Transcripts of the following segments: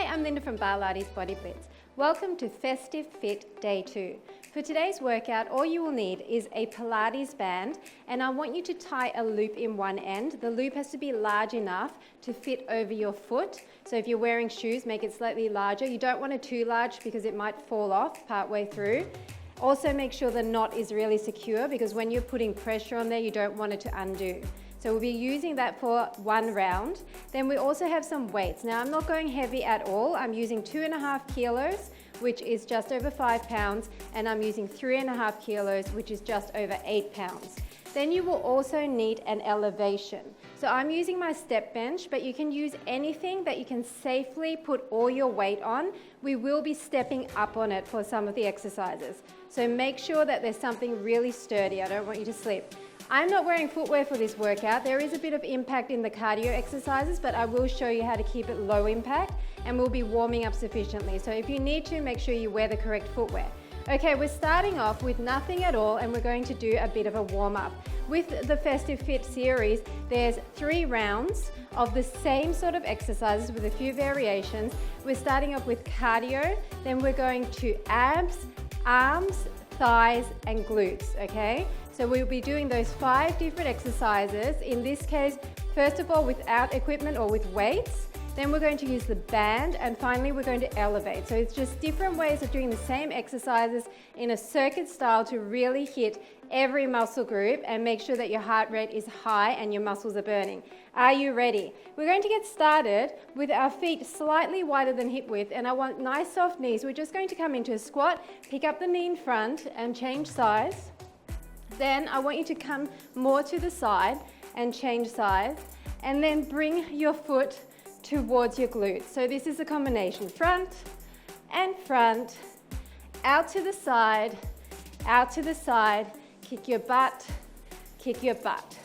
I'm Linda from Barlates Body Blitz. Welcome to Festive Fit Day 2. For today's workout, all you will need is a Pilates band, and I want you to tie a loop in one end. The loop has to be large enough to fit over your foot. So if you're wearing shoes, make it slightly larger. You don't want it too large because it might fall off partway through. Also make sure the knot is really secure because when you're putting pressure on there, you don't want it to undo. So we'll be using that for one round. Then we also have some weights. Now I'm not going heavy at all. I'm using 2.5 kilos, which is just over 5 pounds, and I'm using 3.5 kilos, which is just over 8 pounds. Then you will also need an elevation. So I'm using my step bench, but you can use anything that you can safely put all your weight on. We will be stepping up on it for some of the exercises. So make sure that there's something really sturdy. I don't want you to slip. I'm not wearing footwear for this workout. There is a bit of impact in the cardio exercises, but I will show you how to keep it low impact, and we'll be warming up sufficiently. So if you need to, make sure you wear the correct footwear. Okay, we're starting off with nothing at all, and we're going to do a bit of a warm-up. With the Festive Fit series, there's 3 rounds of the same sort of exercises with a few variations. We're starting off with cardio, then we're going to abs, arms, thighs, and glutes, okay? So we'll be doing those 5 different exercises. In this case, first of all, without equipment or with weights. Then we're going to use the band, and finally we're going to elevate. So it's just different ways of doing the same exercises in a circuit style to really hit every muscle group and make sure that your heart rate is high and your muscles are burning. Are you ready? We're going to get started with our feet slightly wider than hip width, and I want nice soft knees. We're just going to come into a squat, pick up the knee in front and change sides. Then I want you to come more to the side and change sides, and then bring your foot towards your glutes. So this is a combination, front, out to the side, kick your butt, kick your butt.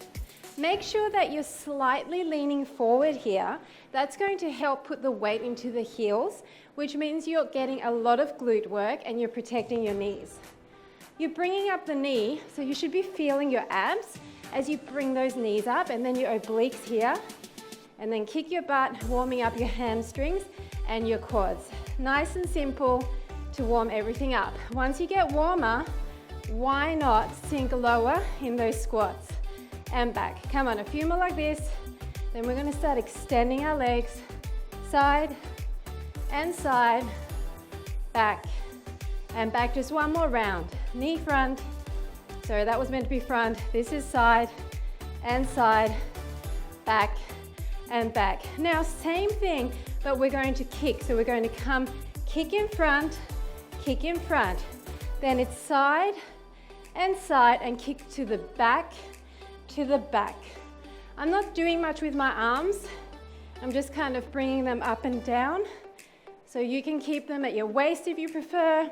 Make sure that you're slightly leaning forward here. That's going to help put the weight into the heels, which means you're getting a lot of glute work and you're protecting your knees. You're bringing up the knee, so you should be feeling your abs as you bring those knees up, and then your obliques here. And then kick your butt, warming up your hamstrings and your quads. Nice and simple to warm everything up. Once you get warmer, why not sink lower in those squats and back. Come on, a few more like this. Then we're going to start extending our legs, side and side, back and back. Just one more round. Knee front. Sorry, that was meant to be front. This is side and side, back and back. Now, same thing, but we're going to kick. So we're going to come kick in front, then it's side, and kick to the back, I'm not doing much with my arms. I'm just kind of bringing them up and down. So you can keep them at your waist if you prefer,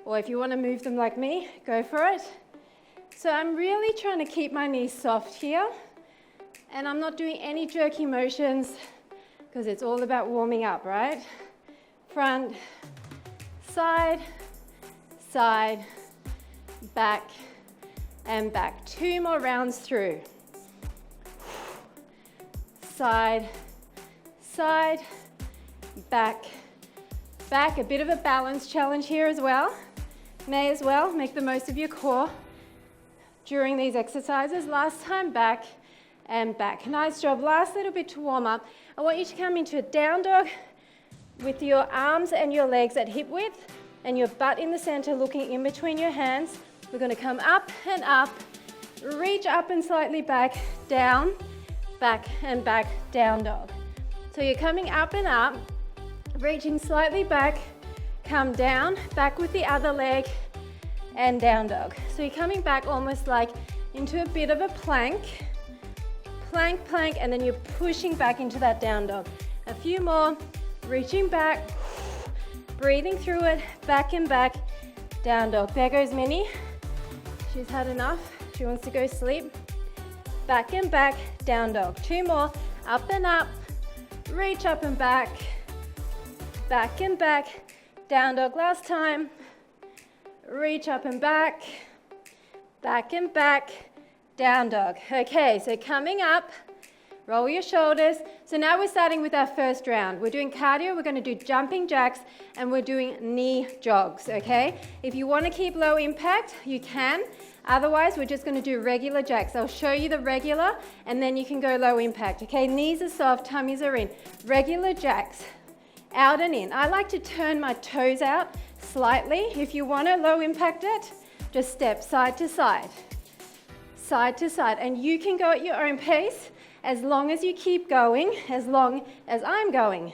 or if you want to move them like me, go for it. So I'm really trying to keep my knees soft here. And I'm not doing any jerky motions because it's all about warming up, right? Front, side, back, and back. 2 more rounds through. Side, back. A bit of a balance challenge here as well. May as well make the most of your core during these exercises. Last time, back and back. Nice job. Last little bit to warm up. I want you to come into a down dog with your arms and your legs at hip width and your butt in the center, looking in between your hands. We're going to come up and up, reach up and slightly back, down, back and back, down dog. So you're coming up and up, reaching slightly back, come down, back with the other leg, and down dog. So you're coming back almost like into a bit of a plank, and then you're pushing back into that down dog. A few more, reaching back, breathing through it, back and back, down dog. There goes Minnie. She's had enough. She wants to go sleep. Back and back, down dog. 2 more, up and up, reach up and back and back, down dog. Last time, reach up and back and back, down dog. Okay, so coming up, Roll your shoulders. So now we're starting with our first round. We're doing cardio, we're going to do jumping jacks, and we're doing knee jogs, okay? If you want to keep low impact, you can. Otherwise, we're just going to do regular jacks. I'll show you the regular, and then you can go low impact, okay? Knees are soft, tummies are in. Regular jacks, out and in. I like to turn my toes out slightly. If you want to low impact it, just step side to side, and you can go at your own pace as long as you keep going, as long as I'm going.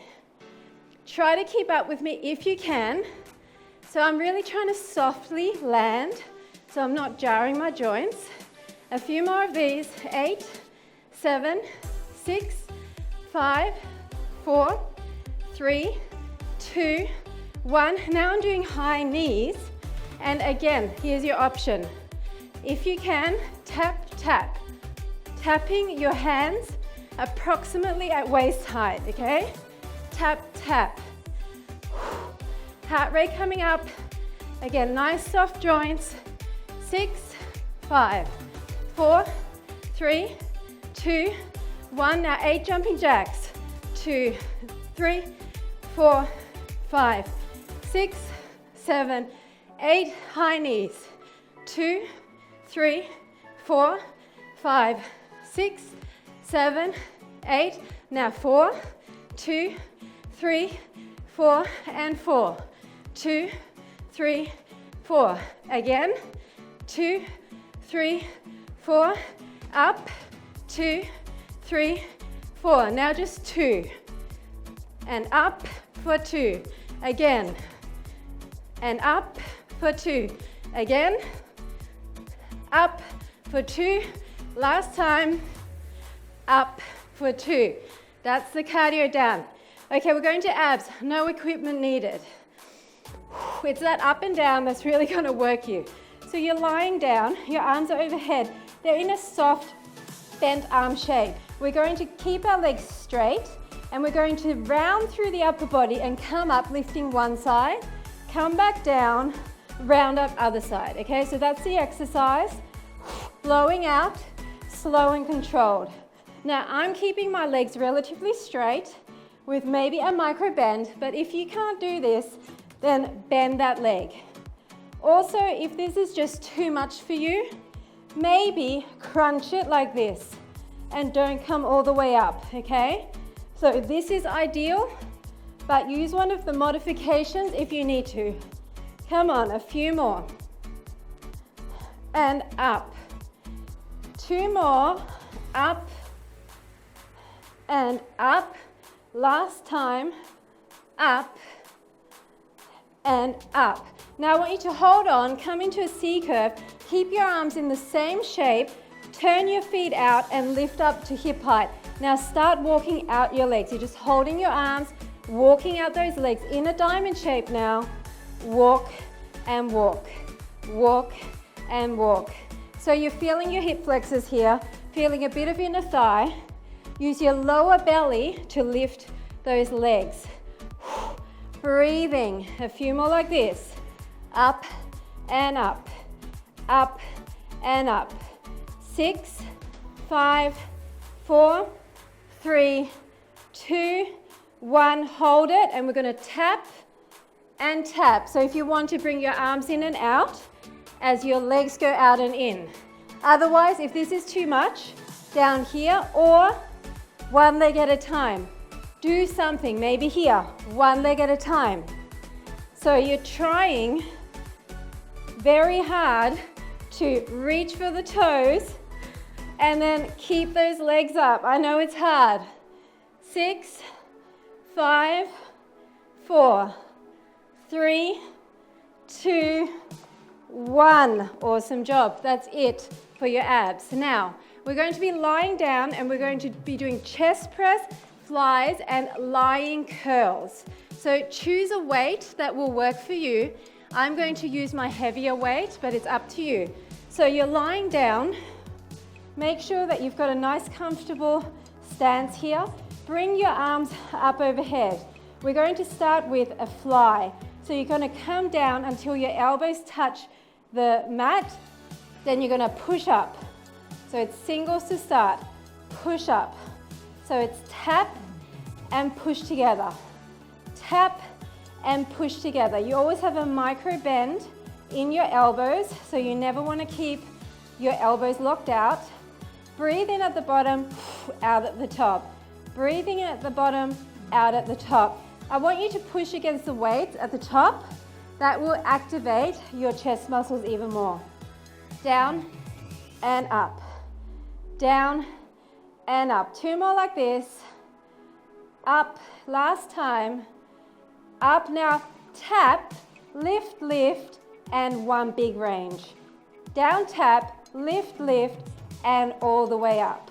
Try to keep up with me if you can. So I'm really trying to softly land so I'm not jarring my joints. A few more of these. 8, 7, 6, 5, 4, 3, 2, 1. Now I'm doing high knees. And again, here's your option. If you can, tap, tap. Tapping your hands approximately at waist height, okay? Tap, tap. Heart rate coming up. Again, nice soft joints. 6, 5, 4, 3, 2, 1. Now 8 jumping jacks. 2, 3, 4, 5, 6, 7, 8 high knees. 2, 3, 4, 5, 6, 7, 8. Now 4, 2, 3, 4, and 4. 2, 3, 4. Again. 2, 3, 4. Up. 2, 3, 4. Now just 2. And up for 2. Again. And up for 2. Again. Up for 2. Last time. Up for 2. That's the cardio done. Okay, we're going to abs. No equipment needed. It's that up and down that's really going to work you. So you're lying down, your arms are overhead. They're in a soft bent arm shape. We're going to keep our legs straight, and we're going to round through the upper body and come up, lifting one side, come back down, round up other side. Okay, so that's the exercise. Blowing out, slow and controlled. Now I'm keeping my legs relatively straight with maybe a micro bend, but if you can't do this, then bend that leg. Also, if this is just too much for you, maybe crunch it like this and don't come all the way up, okay? So this is ideal, but use one of the modifications if you need to. Come on, a few more. And up. 2 more, up and up. Last time, up and up. Now I want you to hold on, come into a C curve, keep your arms in the same shape, turn your feet out and lift up to hip height. Now start walking out your legs. You're just holding your arms, walking out those legs in a diamond shape now. Walk and walk, walk and walk. So you're feeling your hip flexors here, feeling a bit of inner thigh. Use your lower belly to lift those legs. Breathing, a few more like this. Up and up, up and up. 6, 5, 4, 3, 2, 1. Hold it, and we're going to tap and tap. So if you want to bring your arms in and out as your legs go out and in. Otherwise, if this is too much, down here or one leg at a time. Do something, maybe here, one leg at a time. So you're trying very hard to reach for the toes and then keep those legs up. I know it's hard. 6, 5, 4, 3, 2, 1. Awesome job. That's it for your abs. Now, we're going to be lying down and we're going to be doing chest press, flies, and lying curls. So choose a weight that will work for you. I'm going to use my heavier weight, but it's up to you. So you're lying down. Make sure that you've got a nice comfortable stance here. Bring your arms up overhead. We're going to start with a fly. So you're going to come down until your elbows touch the mat. Then you're going to push up. So it's singles to start. Push up, So it's tap and push together. Tap and push together. You always have a micro bend in your elbows, so you never want to keep your elbows locked out. Breathe in at the bottom, out at the top. Breathing in at the bottom, out at the top. I want you to push against the weights at the top. That will activate your chest muscles even more. Down and up. Down and up. 2 more like this. Up, last time. Up now, tap, lift, lift, and 1 big range. Down, tap, lift, lift, and all the way up.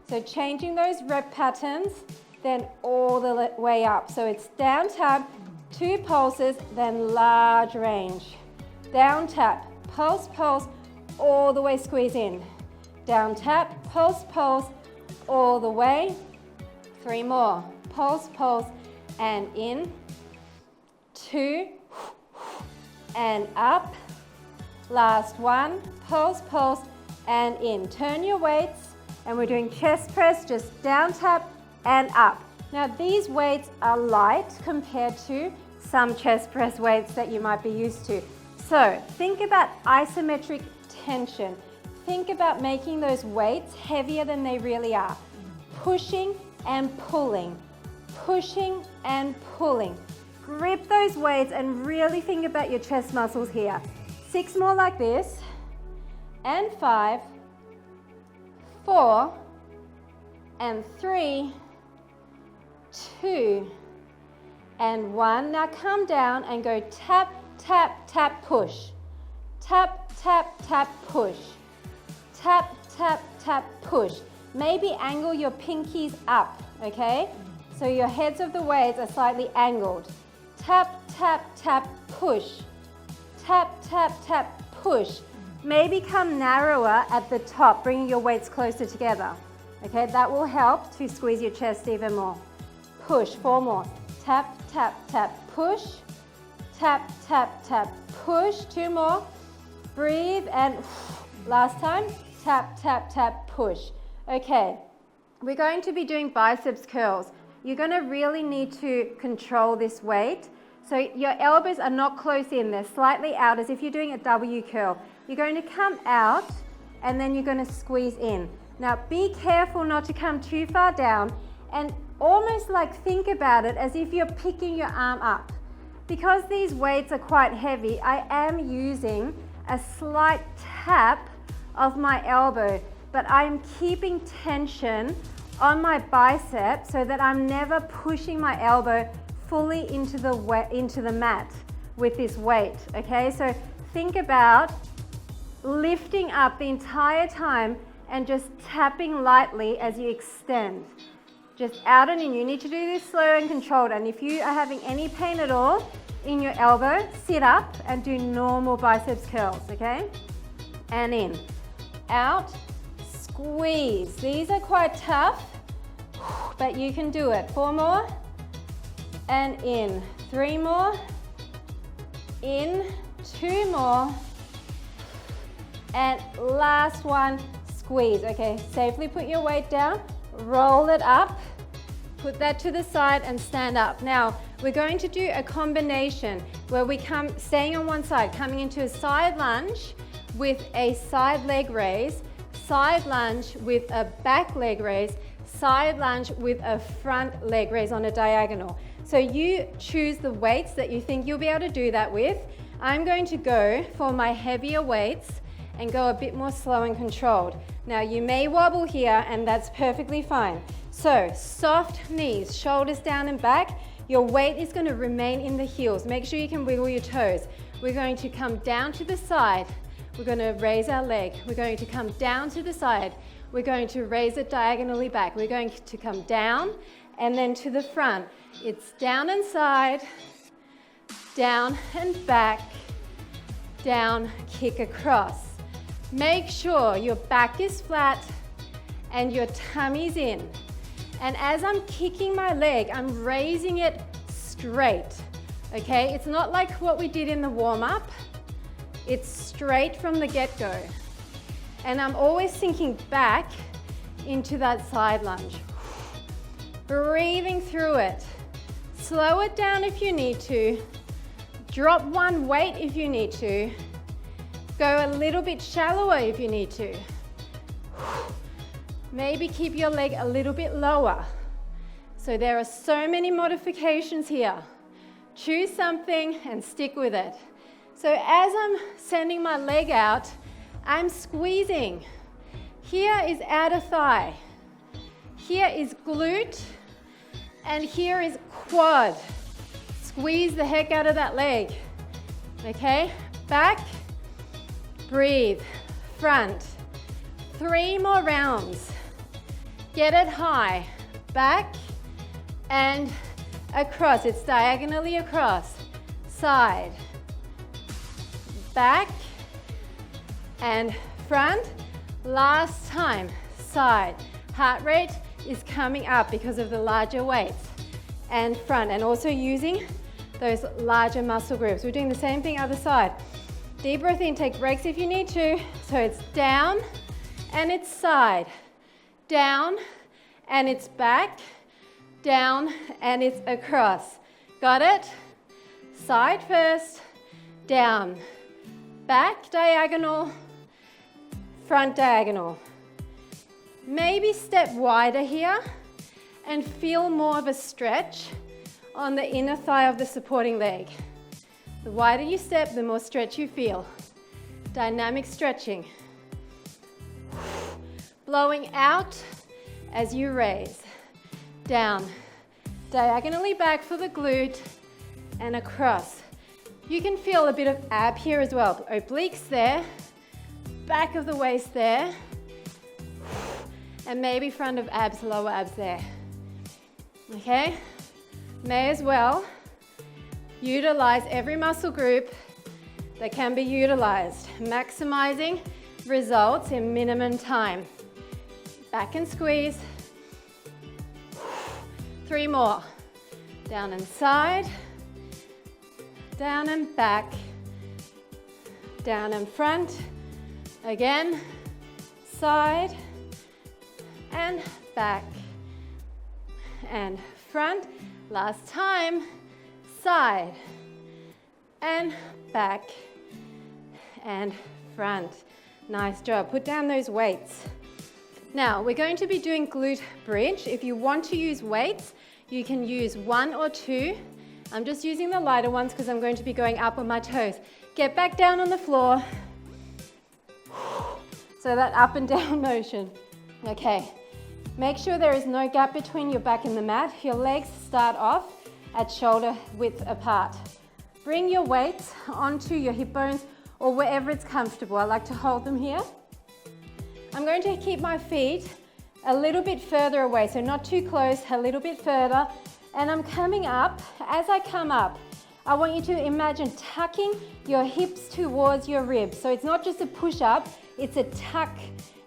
So changing those rep patterns, then all the way up. So it's down, tap, 2 pulses, then large range. Down, tap, pulse, pulse, all the way squeeze in. Down, tap, pulse, pulse, all the way. 3 more. Pulse, pulse, and in. 2, and up. Last 1. Pulse, pulse, and in. Turn your weights, and we're doing chest press, just down, tap, and up. Now these weights are light compared to some chest press weights that you might be used to. So think about isometric tension. Think about making those weights heavier than they really are. Pushing and pulling. Pushing and pulling. Grip those weights and really think about your chest muscles here. 6 more like this. And 5, 4, and 3, 2, and 1. Now come down and go tap, tap, tap, push. Tap, tap, tap, push. Tap, tap, tap, push. Maybe angle your pinkies up, okay? So your heads of the weights are slightly angled. Tap, tap, tap, push. Tap, tap, tap, push. Maybe come narrower at the top, bringing your weights closer together. Okay, that will help to squeeze your chest even more. Push, 4 more. Tap, tap, tap, push. Tap, tap, tap, push. 2 more. Breathe and last time. Tap, tap, tap, push. Okay, we're going to be doing biceps curls. You're going to really need to control this weight. So your elbows are not close in, they're slightly out as if you're doing a W curl. You're going to come out and then you're going to squeeze in. Now be careful not to come too far down and almost like think about it as if you're picking your arm up. Because these weights are quite heavy, I am using a slight tap of my elbow, but I'm keeping tension on my bicep so that I'm never pushing my elbow fully into the mat with this weight, okay? So think about lifting up the entire time and just tapping lightly as you extend. Just out and in. You need to do this slow and controlled, and if you are having any pain at all in your elbow, sit up and do normal biceps curls, okay? And in. Out, squeeze. These are quite tough, but you can do it. 4 more. And in. 3 more. In. 2 more. And last one, squeeze. Okay, safely put your weight down, roll it up, put that to the side and stand up. Now, we're going to do a combination where we come, staying on one side, coming into a side lunge with a side leg raise, side lunge with a back leg raise, side lunge with a front leg raise on a diagonal. So you choose the weights that you think you'll be able to do that with. I'm going to go for my heavier weights and go a bit more slow and controlled. Now you may wobble here and that's perfectly fine. So soft knees, shoulders down and back. Your weight is going to remain in the heels. Make sure you can wiggle your toes. We're going to come down to the side. We're going to raise our leg. We're going to come down to the side. We're going to raise it diagonally back. We're going to come down and then to the front. It's down and side, down and back, down, kick across. Make sure your back is flat and your tummy's in. And as I'm kicking my leg, I'm raising it straight, okay? It's not like what we did in the warm-up. It's straight from the get-go. And I'm always sinking back into that side lunge. breathing through it. Slow it down if you need to. Drop one weight if you need to. Go a little bit shallower if you need to. Maybe keep your leg a little bit lower. So there are so many modifications here. Choose something and stick with it. So as I'm sending my leg out, I'm squeezing. Here is outer thigh. Here is glute. And here is quad. Squeeze the heck out of that leg. Okay? Back. Breathe. Front. 3 more rounds. Get it high. Back and across. It's diagonally across. Side. Back and front. Last time. Side. Heart rate is coming up because of the larger weights. And front. And also using those larger muscle groups. We're doing the same thing other side. Deep breath in. Take breaks if you need to. So it's down and it's side. Down and it's back. Down and it's across. Got it? Side first. Down. Back diagonal. Front diagonal. Maybe step wider here and feel more of a stretch on the inner thigh of the supporting leg. The wider you step, the more stretch you feel. Dynamic stretching. Blowing out as you raise. Down. Diagonally back for the glute and across. You can feel a bit of ab here as well. Obliques there. Back of the waist there. And maybe front of abs, lower abs there. Okay? May as well utilize every muscle group that can be utilized. Maximizing results in minimum time. Back and squeeze. 3 more. Down and side. Down and back. Down and front. Again. Side. And back. And front. Last time. Side. And back. And front. Nice job. Put down those weights. Now, we're going to be doing glute bridge. If you want to use weights, you can use 1 or 2. I'm just using the lighter ones because I'm going to be going up on my toes. Get back down on the floor. So that up and down motion. Okay. Make sure there is no gap between your back and the mat. Your legs start off at shoulder width apart. Bring your weights onto your hip bones or wherever it's comfortable. I like to hold them here. I'm going to keep my feet a little bit further away, so not too close, a little bit further. And I'm coming up. As I come up, I want you to imagine tucking your hips towards your ribs. So it's not just a push up, it's a tuck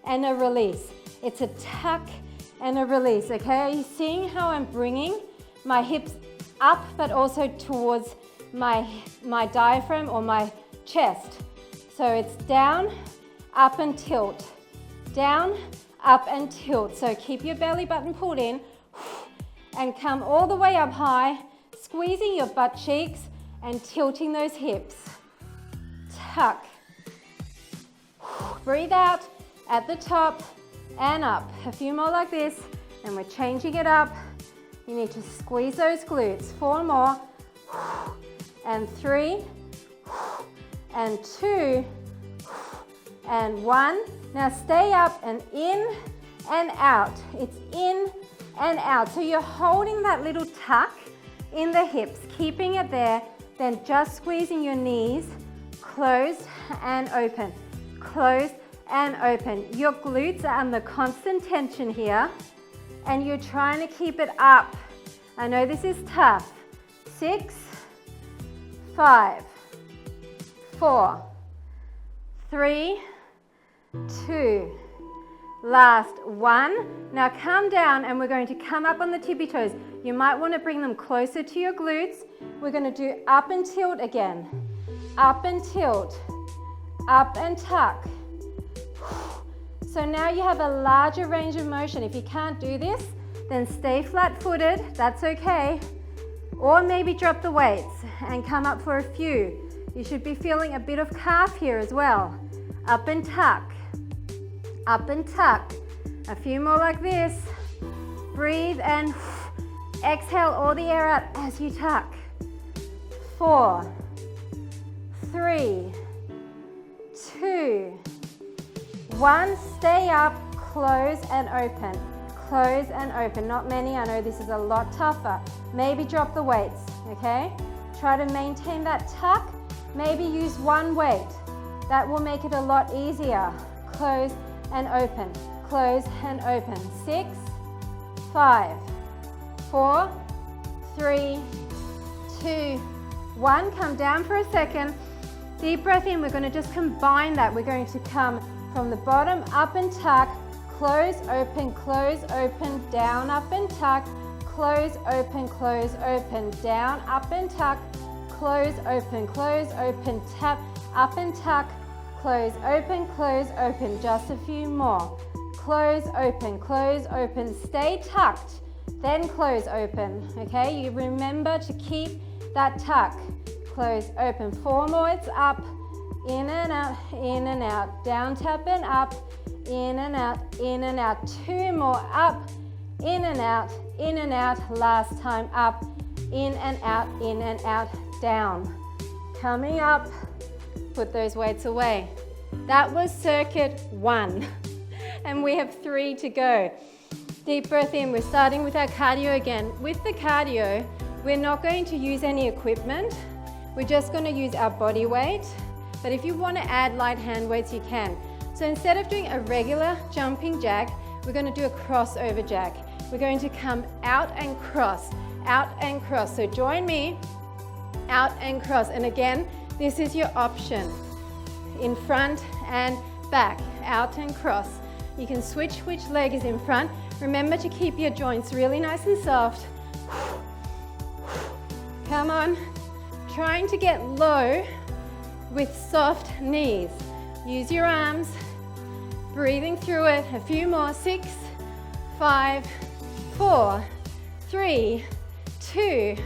and a release. It's a tuck and a release, okay? Are you seeing how I'm bringing my hips up, but also towards my diaphragm or my chest? So it's down, up and tilt. Down, up and tilt. So keep your belly button pulled in and come all the way up high, squeezing your butt cheeks and tilting those hips. Tuck. Breathe out at the top and up. A few more like this, and we're changing it up. You need to squeeze those glutes. 4 more, and 3, and 2, and 1. Now stay up and in and out. It's in and out. So you're holding that little tuck in the hips, keeping it there, then just squeezing your knees, closed and open, closed and open. Your glutes are under constant tension here, and you're trying to keep it up. I know this is tough. 6, 5, 4, 3, 2, last 1. Now come down and we're going to come up on the tippy toes. You might want to bring them closer to your glutes. We're going to do up and tilt again. Up and tilt. Up and tuck. So now you have a larger range of motion. If you can't do this, then stay flat-footed, that's okay. Or maybe drop the weights and come up for a few. You should be feeling a bit of calf here as well. Up and tuck, up and tuck. A few more like this. Breathe and exhale all the air out as you tuck. 4, 3, 2, 1. Stay up, close and open. Close and open. Not many, I know this is a lot tougher. Maybe drop the weights, okay? Try to maintain that tuck. Maybe use one weight. That will make it a lot easier. Close and open. Close and open. 6, 5, 4, 3, 2, 1. Come down for a second. Deep breath in. We're going to just combine that. We're going to come from the bottom, up and tuck, close, open, down, up and tuck, close, open, down, up and tuck, close, open, tap, up and tuck, close, open, just a few more. Close, open, stay tucked, then close, open, okay? You remember to keep that tuck. Close, open, 4 more, it's up, in and out, down, tap and up, in and out, 2 more, up, in and out, last time, up, in and out, down. Coming up, put those weights away. That was circuit 1, and we have 3 to go. Deep breath in, we're starting with our cardio again. With the cardio, we're not going to use any equipment, we're just going to use our body weight, but if you want to add light hand weights, you can. So instead of doing a regular jumping jack, we're going to do a crossover jack. We're going to come out and cross, out and cross. So join me, out and cross. And again, this is your option. In front and back, out and cross. You can switch which leg is in front. Remember to keep your joints really nice and soft. Come on. Trying to get low with soft knees. Use your arms. Breathing through it, a few more, 6, 5, 4, 3, 2,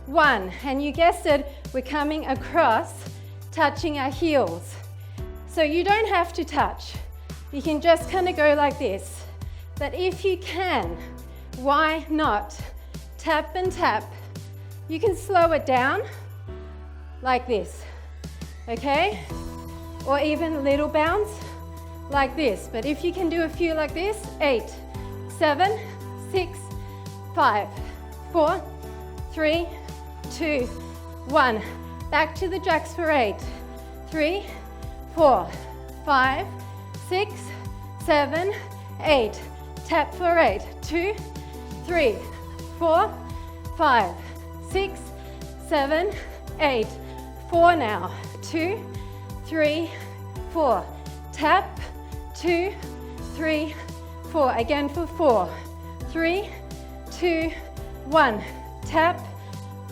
1. And you guessed it, we're coming across, touching our heels. So you don't have to touch. You can just kind of go like this. But if you can, why not? Tap and tap. You can slow it down like this, okay? Or even little bounce like this. But if you can do a few like this, 8, 7, 6, 5, 4, 3, 2, 1. Back to the jacks for 8, 3, 4, 5, 6, 7, 8. Tap for 8, 2, 3, 4, 5, 6, 7, 8. 4 now, 2, 3, 4. Tap, 2, 3, 4. Again for 4, 3, 2, 1. Tap,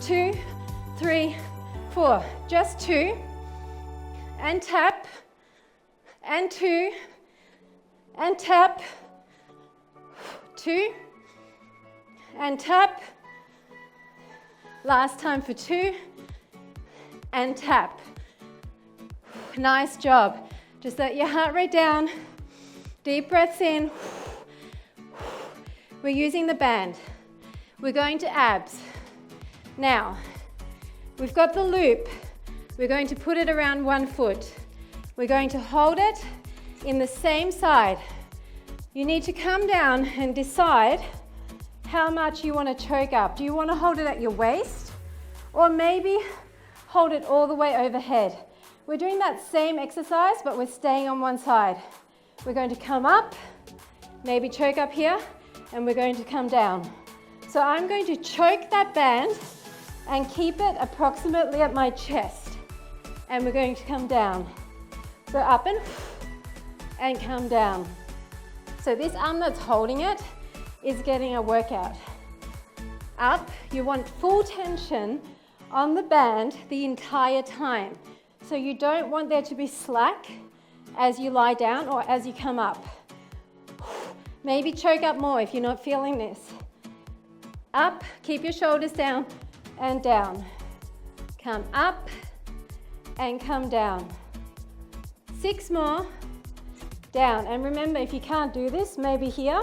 2, 3, 4. Just 2. And tap, and 2, and tap, 2, and tap. Last time for 2, and tap. Nice job. Just let your heart rate down. Deep breaths in. We're using the band. We're going to abs. Now, we've got the loop. We're going to put it around one foot. We're going to hold it in the same side. You need to come down and decide how much you want to choke up. Do you want to hold it at your waist? Or maybe hold it all the way overhead. We're doing that same exercise, but we're staying on one side. We're going to come up, maybe choke up here, and we're going to come down. So I'm going to choke that band and keep it approximately at my chest. And we're going to come down. So up and come down. So this arm that's holding it is getting a workout. Up, you want full tension on the band the entire time. So you don't want there to be slack as you lie down or as you come up. Maybe choke up more if you're not feeling this. Up, keep your shoulders down and down. Come up and come down. 6 more, down. And remember, if you can't do this, maybe here,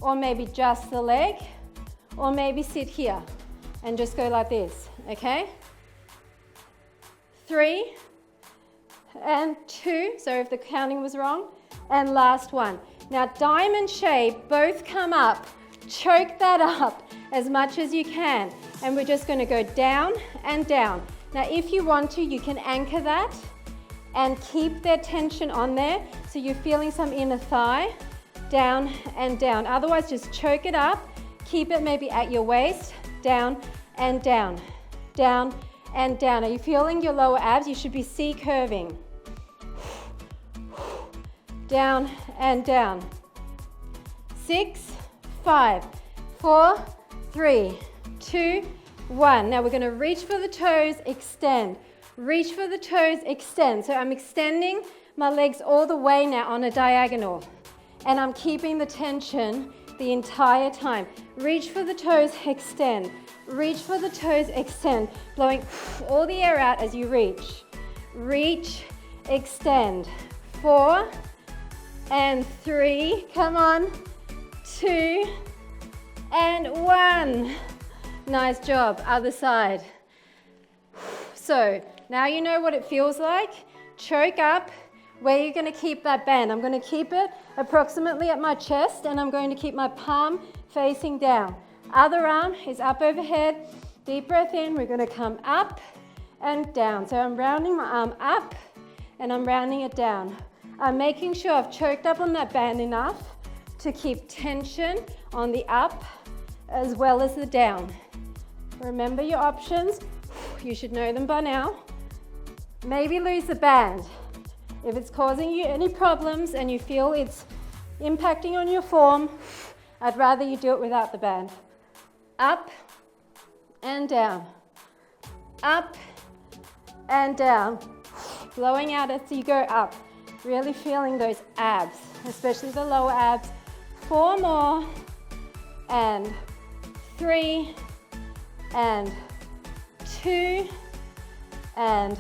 or maybe just the leg, or maybe sit here and just go like this, okay? 3 and 2, sorry if the counting was wrong, and last one. Now diamond shape, both come up, choke that up as much as you can, and we're just going to go down and down. Now if you want to, you can anchor that and keep their tension on there so you're feeling some inner thigh, down and down. Otherwise just choke it up, keep it maybe at your waist, down and down, down and down. Are you feeling your lower abs? You should be C curving. Down and down. 6, 5, 4, 3, 2, 1. Now we're going to reach for the toes, extend. Reach for the toes, extend. So I'm extending my legs all the way now on a diagonal. And I'm keeping the tension the entire time. Reach for the toes, extend. Reach for the toes, extend. Blowing all the air out as you reach. Reach, extend. 4 and 3. Come on. 2 and 1. Nice job. Other side. So now you know what it feels like. Choke up. Where you're going to keep that band. I'm going to keep it approximately at my chest, and I'm going to keep my palm facing down. Other arm is up overhead. Deep breath in. We're going to come up and down. So I'm rounding my arm up and I'm rounding it down. I'm making sure I've choked up on that band enough to keep tension on the up as well as the down. Remember your options. You should know them by now. Maybe lose the band. If it's causing you any problems and you feel it's impacting on your form, I'd rather you do it without the band. Up and down. Up and down. Blowing out as you go up. Really feeling those abs, especially the lower abs. 4 more, and 3, and 2, and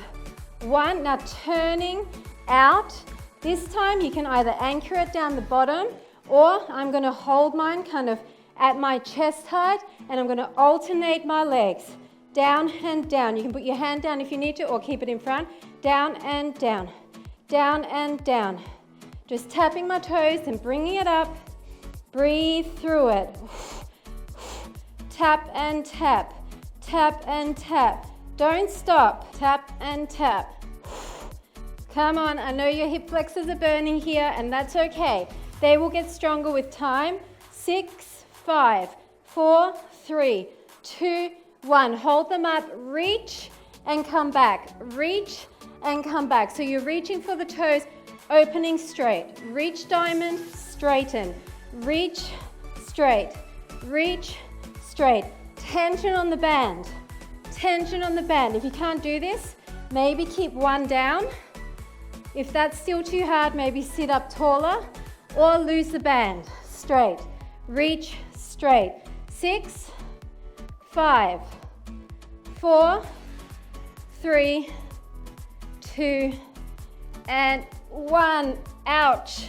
1. Now turning out. This time you can either anchor it down the bottom, or I'm going to hold mine kind of at my chest height, and I'm going to alternate my legs down and down. You can put your hand down if you need to, or keep it in front. Down and down, down and down. Just tapping my toes and bringing it up. Breathe through it. Tap and tap, tap and tap. Don't stop. Tap and tap. Come on, I know your hip flexors are burning here, and that's okay. They will get stronger with time. 6, 5, 4, 3, 2, 1. Hold them up, reach and come back. Reach and come back. So you're reaching for the toes, opening straight. Reach diamond, straighten. Reach, straight. Reach, straight. Tension on the band. Tension on the band. If you can't do this, maybe keep one down. If that's still too hard, maybe sit up taller or lose the band. Straight. Reach, straight. 6, 5, 4, 3, 2, and 1. Ouch.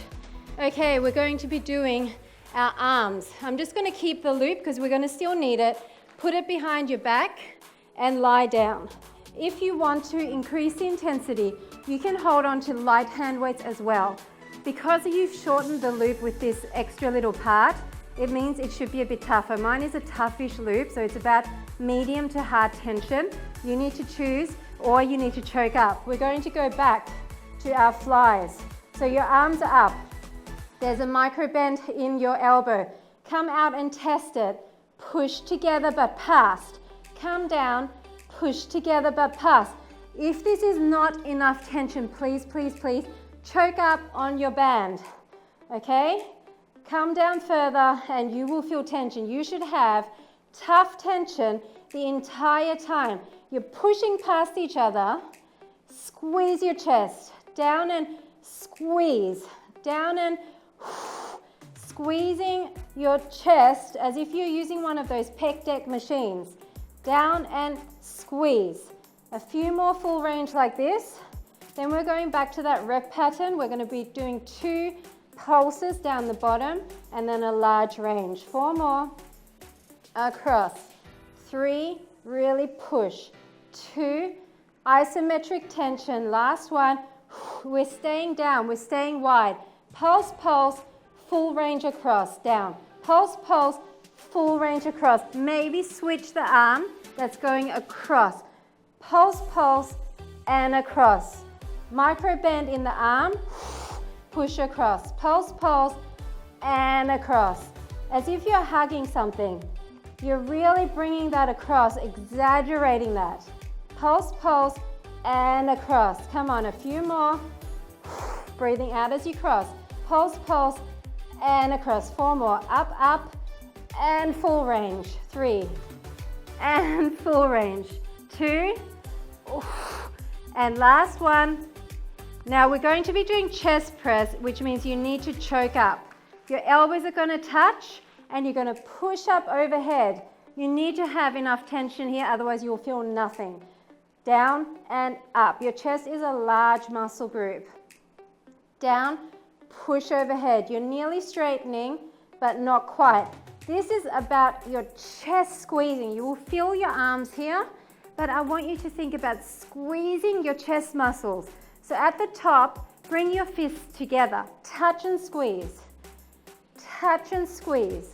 Okay, we're going to be doing our arms. I'm just going to keep the loop because we're going to still need it. Put it behind your back and lie down. If you want to increase the intensity, you can hold on to light hand weights as well. Because you've shortened the loop with this extra little part, it means it should be a bit tougher. Mine is a toughish loop, so it's about medium to hard tension. You need to choose, or you need to choke up. We're going to go back to our flies. So your arms are up. There's a micro bend in your elbow. Come out and test it. Push together but past. Come down, push together but past. If this is not enough tension, please, please, please choke up on your band. Okay? Come down further and you will feel tension. You should have tough tension the entire time. You're pushing past each other. Squeeze your chest. Down and squeeze. Down and squeezing your chest as if you're using one of those pec deck machines. Down and squeeze. A few more full range like this. Then we're going back to that rep pattern. We're going to be doing 2 pulses down the bottom and then a large range. 4 more. Across. 3, really push. 2, isometric tension. Last one. We're staying down, we're staying wide. Pulse, pulse, full range across, down. Pulse, pulse, full range across. Maybe switch the arm that's going across. Pulse, pulse, and across. Micro bend in the arm, push across. Pulse, pulse, and across. As if you're hugging something. You're really bringing that across, exaggerating that. Pulse, pulse, and across. Come on, a few more. Breathing out as you cross. Pulse, pulse, and across. 4 more. Up, up, and full range. 3, and full range. 2, and last one. Now we're going to be doing chest press, which means you need to choke up. Your elbows are going to touch, and you're going to push up overhead. You need to have enough tension here, otherwise you'll feel nothing. Down and up. Your chest is a large muscle group. Down, push overhead. You're nearly straightening, but not quite. This is about your chest squeezing. You will feel your arms here, but I want you to think about squeezing your chest muscles. So at the top, bring your fists together. Touch and squeeze. Touch and squeeze.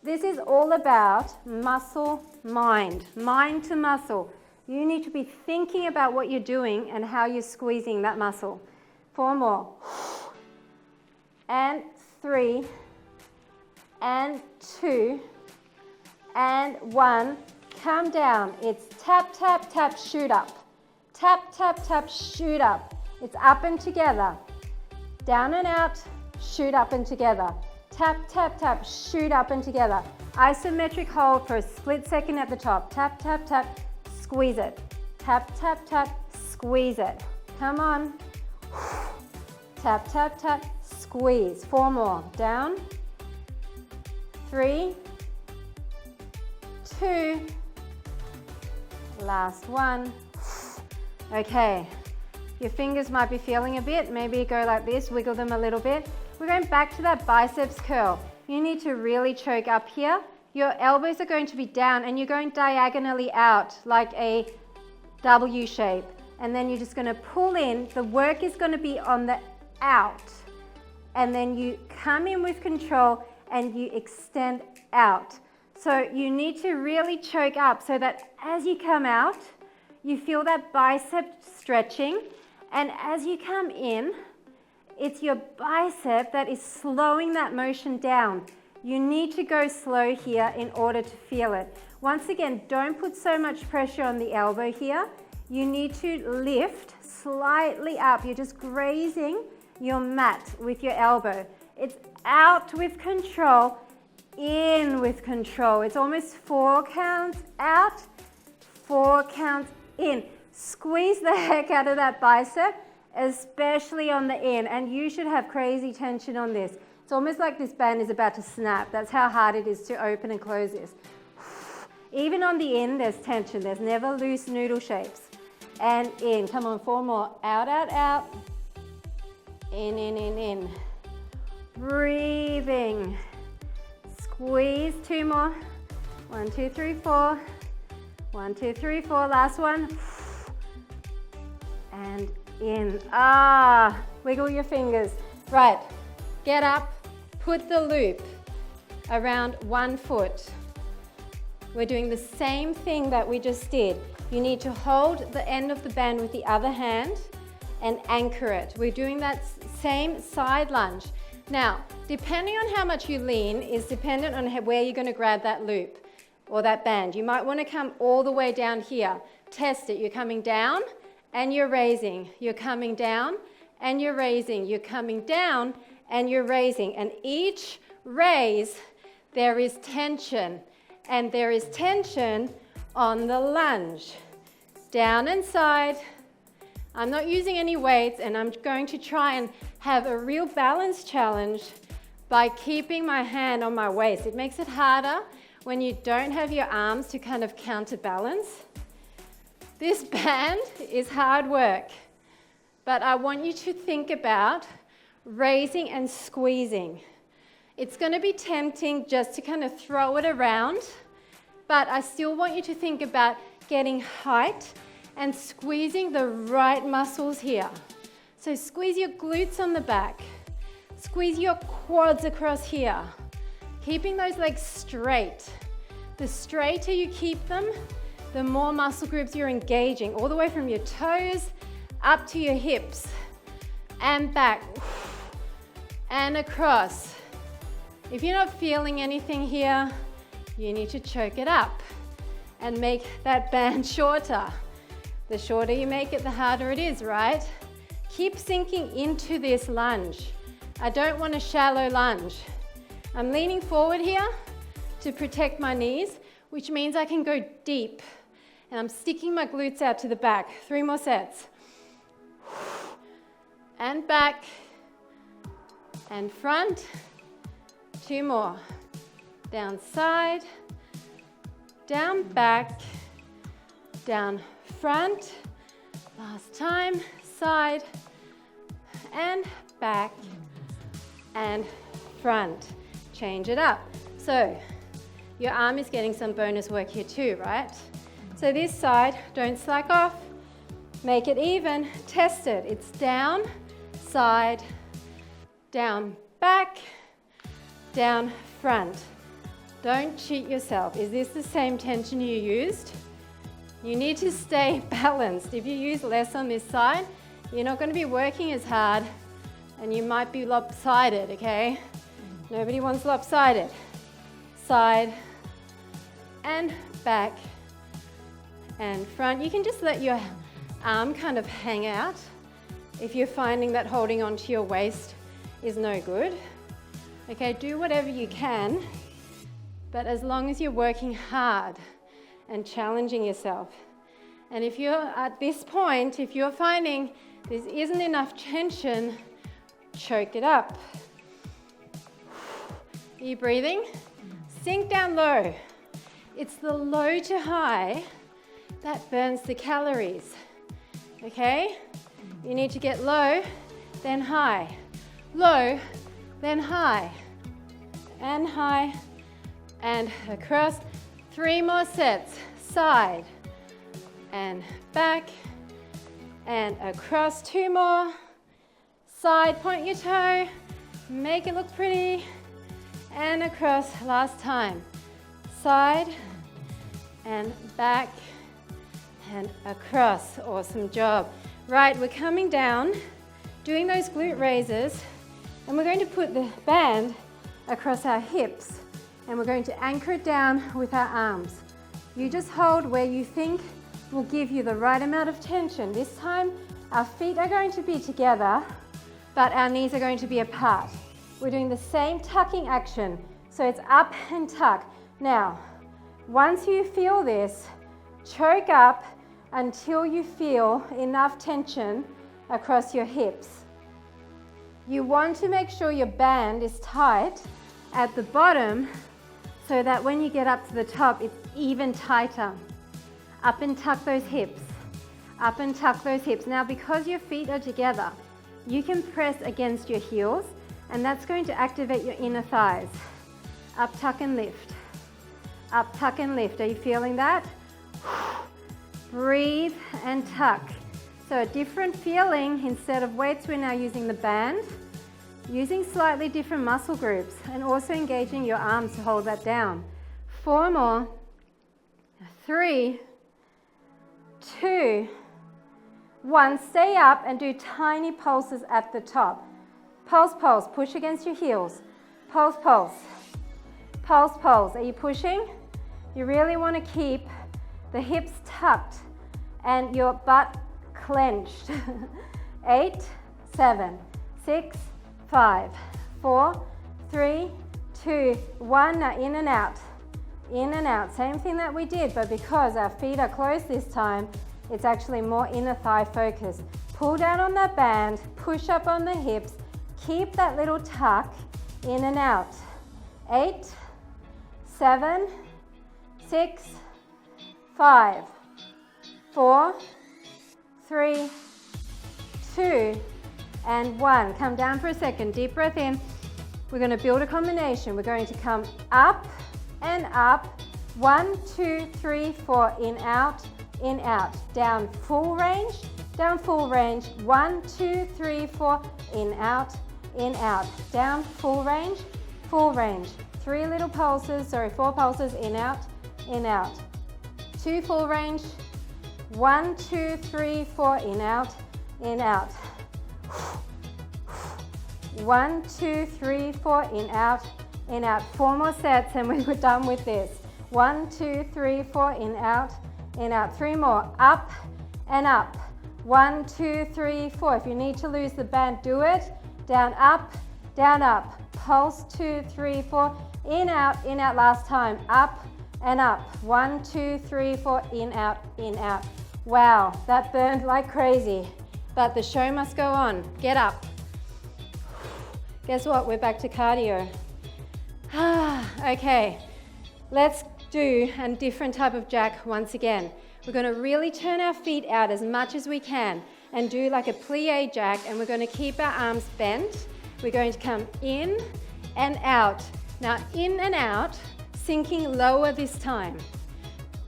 This is all about muscle, mind. Mind to muscle. You need to be thinking about what you're doing and how you're squeezing that muscle. 4 more. And 3. And 2. And 1. Come down. It's tap, tap, tap, shoot up. Tap, tap, tap, shoot up. It's up and together. Down and out, shoot up and together. Tap, tap, tap, shoot up and together. Isometric hold for a split second at the top. Tap, tap, tap, squeeze it. Tap, tap, tap, squeeze it. Come on. Tap, tap, tap, squeeze. 4 more. Down. 3, 2, last one. Okay, your fingers might be feeling a bit. Maybe go like this, wiggle them a little bit. We're going back to that biceps curl. You need to really choke up here. Your elbows are going to be down and you're going diagonally out like a W shape. And then you're just going to pull in. The work is going to be on the out. And then you come in with control and you extend out. So you need to really choke up so that as you come out, you feel that bicep stretching. And as you come in, it's your bicep that is slowing that motion down. You need to go slow here in order to feel it. Once again, don't put so much pressure on the elbow here. You need to lift slightly up. You're just grazing your mat with your elbow. It's out with control, in with control. It's almost 4 counts out, 4 counts in. Squeeze the heck out of that bicep, especially on the in, and you should have crazy tension on this. It's almost like this band is about to snap. That's how hard it is to open and close this. Even on the in, there's tension. There's never loose noodle shapes. And in. Come on, 4 more. Out, out, out. In, in, in, in. Breathing. Squeeze. 2 more. 1, 2, 3, 4. 1, 2, 3, 4. Last one. And in. Wiggle your fingers. Right. Get up. Put the loop around 1 foot. We're doing the same thing that we just did. You need to hold the end of the band with the other hand and anchor it. We're doing that same side lunge. Now, depending on how much you lean is dependent on where you're going to grab that loop or that band. You might want to come all the way down here. Test it. You're coming down and you're raising. You're coming down and you're raising. You're coming down and you're raising. And each raise, there is tension. And there is tension on the lunge. Down and side. I'm not using any weights and I'm going to try and have a real balance challenge by keeping my hand on my waist. It makes it harder when you don't have your arms to kind of counterbalance. This band is hard work, but I want you to think about raising and squeezing. It's going to be tempting just to kind of throw it around, but I still want you to think about getting height and squeezing the right muscles here. So squeeze your glutes on the back, squeeze your quads across here, keeping those legs straight. The straighter you keep them, the more muscle groups you're engaging, all the way from your toes up to your hips, and back, and across. If you're not feeling anything here, you need to choke it up and make that band shorter. The shorter you make it, the harder it is, right? Keep sinking into this lunge. I don't want a shallow lunge. I'm leaning forward here to protect my knees, which means I can go deep. And I'm sticking my glutes out to the back. 3 more sets. And back, and front. 2 more. Down side, down back, down front. Last time, side, and back, and front. Change it up. So, your arm is getting some bonus work here too, right? So this side, don't slack off. Make it even, test it. It's down, side, down, back, down, front. Don't cheat yourself. Is this the same tension you used? You need to stay balanced. If you use less on this side, you're not going to be working as hard and you might be lopsided, okay? Nobody wants lopsided. Side and back and front. You can just let your arm kind of hang out if you're finding that holding onto your waist is no good. Okay, do whatever you can, but as long as you're working hard and challenging yourself. And if you're at this point, if you're finding this isn't enough tension, choke it up. Are you breathing? Sink down low. It's the low to high that burns the calories. Okay? You need to get low, then high. Low, then high. And high, and across. 3 more sets. Side, and back, and across. 2 more. Side, point your toe, make it look pretty, and across. Last time. Side, and back, and across. Awesome job. Right, we're coming down, doing those glute raises, and we're going to put the band across our hips, and we're going to anchor it down with our arms. You just hold where you think will give you the right amount of tension. This time, our feet are going to be together, but our knees are going to be apart. We're doing the same tucking action, so it's up and tuck. Now, once you feel this, choke up until you feel enough tension across your hips. You want to make sure your band is tight at the bottom so that when you get up to the top, it's even tighter. Up and tuck those hips. Up and tuck those hips. Now, because your feet are together, you can press against your heels, and that's going to activate your inner thighs. Up, tuck, and lift. Up, tuck, and lift. Are you feeling that? Breathe and tuck. So a different feeling. Instead of weights, we're now using the band, using slightly different muscle groups, and also engaging your arms to hold that down. 4 more. 3, 2, 1. Stay up and do tiny pulses at the top. Pulse, pulse. Push against your heels. Pulse, pulse. Pulse, pulse. Are you pushing? You really want to keep the hips tucked and your butt clenched. 8, 7, 6, 5, 4, 3, 2, 1. Now in and out. In and out. Same thing that we did, but because our feet are closed this time, it's actually more inner thigh focus. Pull down on that band, push up on the hips, keep that little tuck, in and out. 8, 7, 6, 5, 4, 3, 2, and 1. Come down for a second, deep breath in. We're going to build a combination. We're going to come up and up. 1, 2, 3, 4, in, out, down full range, down full range. 1, 2, 3, 4, in, out, down full range, full range. 3 little pulses, 4 pulses, in, out, 2 full range. 1, 2, 3, 4, in, out. 1, 2, 3, 4, in, out. 4 more sets and we're done with this. 1, 2, 3, 4, in, out. 3 more, up and up. 1, 2, 3, 4. If you need to lose the band, do it. Down, up, pulse, 2, 3, 4, in, out, last time, up and up. 1, 2, 3, 4, in, out. Wow, that burned like crazy, but the show must go on. Get up. Guess what, we're back to cardio. Okay, let's do a different type of jack once again. We're going to really turn our feet out as much as we can and do like a plie jack, and we're going to keep our arms bent. We're going to come in and out. Now in and out, sinking lower this time.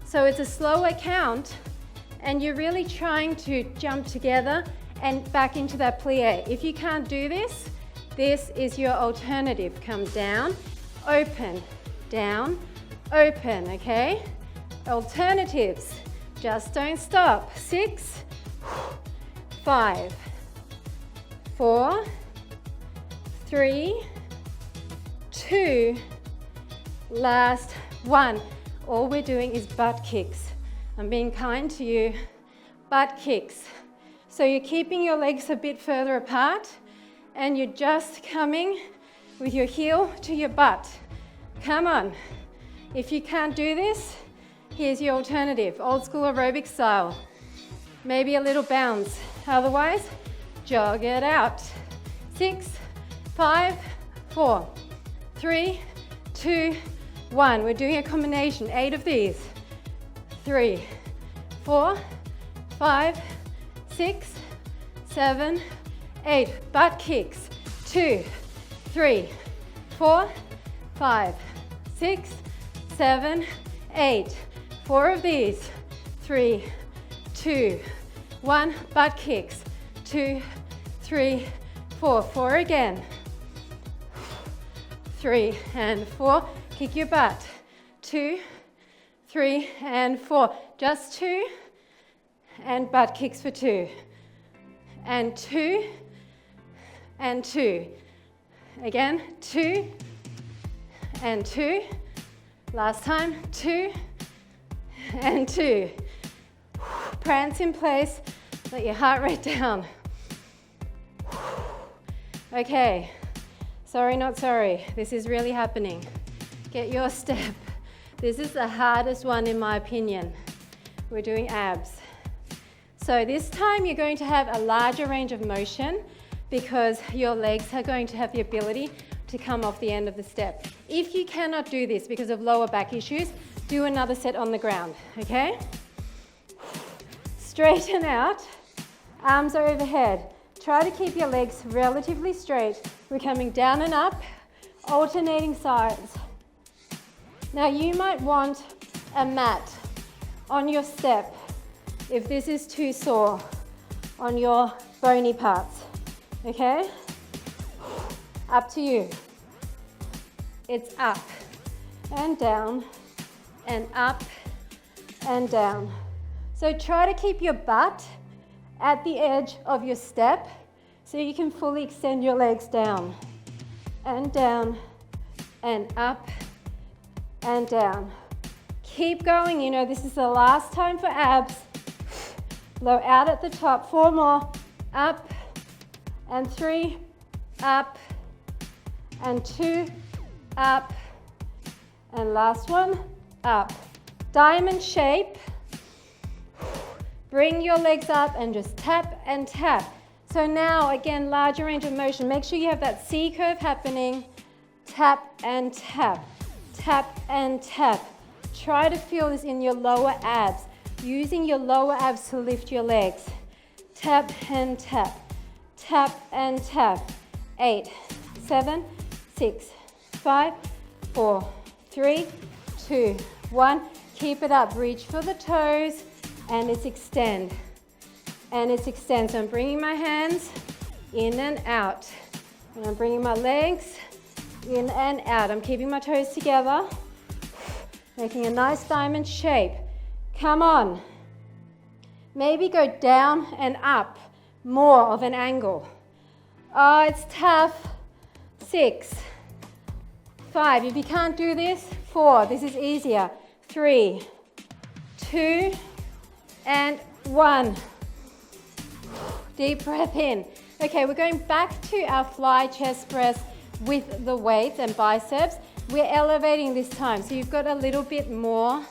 So it's a slower count and you're really trying to jump together and back into that plie. If you can't do this, this is your alternative. Come down, open, down, open, okay? Alternatives, just don't stop. 6, 5, 4, 3, 2, last 1. All we're doing is butt kicks. I'm being kind to you. Butt kicks. So you're keeping your legs a bit further apart and you're just coming with your heel to your butt. Come on. If you can't do this, here's your alternative, old school aerobic style. Maybe a little bounce. Otherwise, jog it out. 6, 5, 4, 3, 2, 1. We're doing a combination, 8 of these. 3, 4, 5, 6, 7, 8. Butt kicks. 2, 3, 4, 5, 6, 7, 8. 4 of these. 3, 2, 1. Butt kicks. 2, 3, 4. 4 again. 3 and 4. Kick your butt. 2, 3 and 4. Just 2 and butt kicks for 2. And 2 and 2. Again, 2 and 2. Last time, 2 and 2. Prance in place, let your heart rate down. Okay, sorry, not sorry. This is really happening. Get your step. This is the hardest one in my opinion. We're doing abs. So this time you're going to have a larger range of motion because your legs are going to have the ability to come off the end of the step. If you cannot do this because of lower back issues, do another set on the ground, okay? Straighten out, arms are overhead. Try to keep your legs relatively straight. We're coming down and up, alternating sides. Now you might want a mat on your step if this is too sore on your bony parts, okay? Up to you. It's up and down and up and down. So try to keep your butt at the edge of your step so you can fully extend your legs down and up and down. Keep going, you know, this is the last time for abs. Blow out at the top, 4 more, up and 3, up and 2, up and last one, up. Diamond shape. Bring your legs up and just tap and tap. So now, again, larger range of motion. Make sure you have that C curve happening. tap and tap, tap and tap. Try to feel this in your lower abs, using your lower abs to lift your legs. Tap and tap, tap and tap. 8, 7, 6, 5, 4, 3, 2, 1. Keep it up. Reach for the toes, and it's extend. And it's extend. So I'm bringing my hands in and out. And I'm bringing my legs in and out. I'm keeping my toes together, making a nice diamond shape. Come on. Maybe go down and up, more of an angle. Oh, it's tough. 6, 5. If you can't do this, 4. This is easier. 3, 2, and 1. Deep breath in. Okay, we're going back to our fly chest press with the weights and biceps. We're elevating this time, so you've got a little bit more